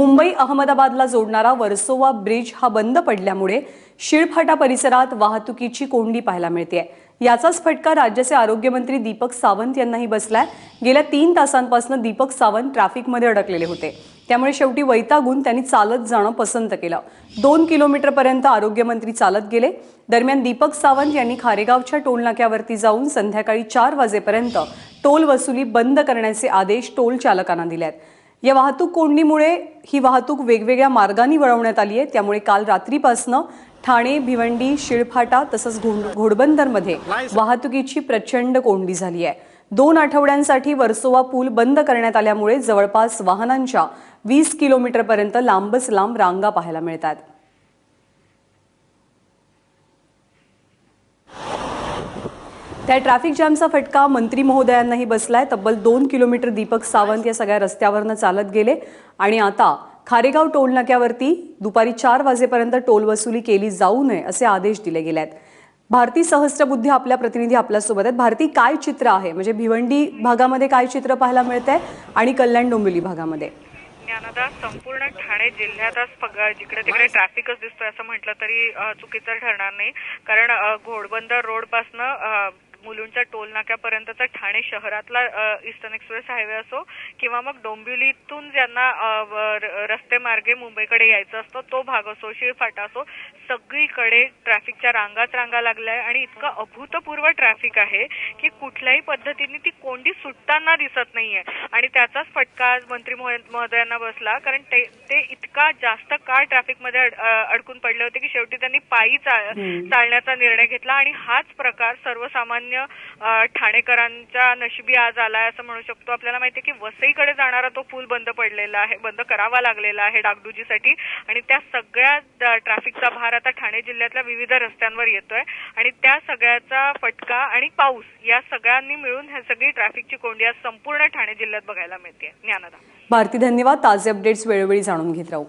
मुंबई अहमदाबादला जोडणारा वर्सोवा ब्रिज हा बंद पडल्यामुळे शिळफाटा परिसरात वाहतुकीची कोंडी पाहायला मिळते। याचाच फटका राज्याचे आरोग्यमंत्री दीपक सावंत यांनाही बसलाय। गेल्या 3 तासांपासून दीपक सावंत ट्रॅफिकमध्ये अडकलेले होते, त्यामुळे शेवटी वैतागून त्यांनी चालत जाणं पसंत केलं। 2 किलोमीटरपर्यंत आरोग्यमंत्री चालत गेले। दरम्यान दीपक सावंत यांनी खारेगावच्या टोलनाक्यावरती जाऊन संध्याकाळी 4 वाजेपर्यंत टोल वसुली बंद करण्याचे आदेश टोल चालकांना दिलेत। या वाहतूक कोंडीमुळे ही वाहतूक वेगवेगळ्या मार्गांनी वळवण्यात आली आहे, त्यामुळे काल रात्रीपासून ठाणे, भिवंडी, शिळफाटा तसंच घोडबंदरमध्ये वाहतुकीची प्रचंड कोंडी झाली आहे। 2 आठवड्यांसाठी वर्सोवा पूल बंद करण्यात आल्यामुळे जवळपास वाहनांच्या 20 किलोमीटरपर्यंत लांबच लांब रांगा पाहायला मिळतात। त्या ट्रॅफिक जॅमचा फटका मंत्री महोदयांनाही बसलाय। तब्बल 2 किलोमीटर दीपक सावंत या सगळ्या रस्त्यावरनं चालत गेले आणि आता खारेगाव टोलनाक्यावरती दुपारी 4 वाजेपर्यंत टोल वसुली केली जाऊ नये असे आदेश दिले गेले आहेत। भारती सहस्त्रबुद्धे आपल्या प्रतिनिधी आपल्यासोबत आहेत। भारती, काय चित्र आहे? म्हणजे भिवंडी भागामध्ये काय चित्र पाहायला मिळतंय आणि कल्याण डोंबिवली भागामध्ये? ज्ञानदा, संपूर्ण ठाणे जिल्ह्यातच जिकडे तिकडे ट्रॅफिकच दिसतोय असं म्हटलं तरी चुकीचं ठरणार नाही। कारण घोडबंदर रोड पासनं मुलुंडच्या टोल नाक्यापर्यंतचा ठाणे शहरातला ईस्टर्न एक्सप्रेस हायवे असो किंवा मग डोंबिवलीतून ज्यांना रस्ते मार्गे मुंबईकडे यायचं असतं तो भाग असो, शिळफाटा असो, सगळीकडे ट्रॅफिकच्या रांगा लागल्या आहे आणि इतका अभूतपूर्व ट्रॅफिक आहे की कुठल्याही पद्धतीने ती कोंडी सुटताना दिसत नाहीये। आणि त्याचाच फटका आज मंत्री महोदयांना बसला, कारण ते इतका जास्त काळ ट्रॅफिकमध्ये अडकून पडले होते की शेवटी त्यांनी पायी चालण्याचा निर्णय घेतला। आणि हाच प्रकार सर्वसामान्य ठाणेकरांच्या नशिबी आज आलाय असं म्हणू शकतो। आपल्याला माहिती आहे की वसईकडे जाणारा तो पूल बंद पडलेला आहे, बंद करावा लागलेला आहे डागडुजीसाठी, आणि त्या सगळ्या ट्रॅफिकचा भार आता ठाणे जिल्ह्यातल्या विविध रस्त्यांवर येतोय आणि त्या सगळ्याचा फटका आणि पाऊस या सगळ्यांनी मिळून ही सगळी ट्रॅफिकची कोंडी आज संपूर्ण ठाणे जिल्ह्यात बघायला मिळते। ज्ञानदा, भारती, धन्यवाद। ताजे अपडेट्स वेळोवेळी जाणून घेत राहू।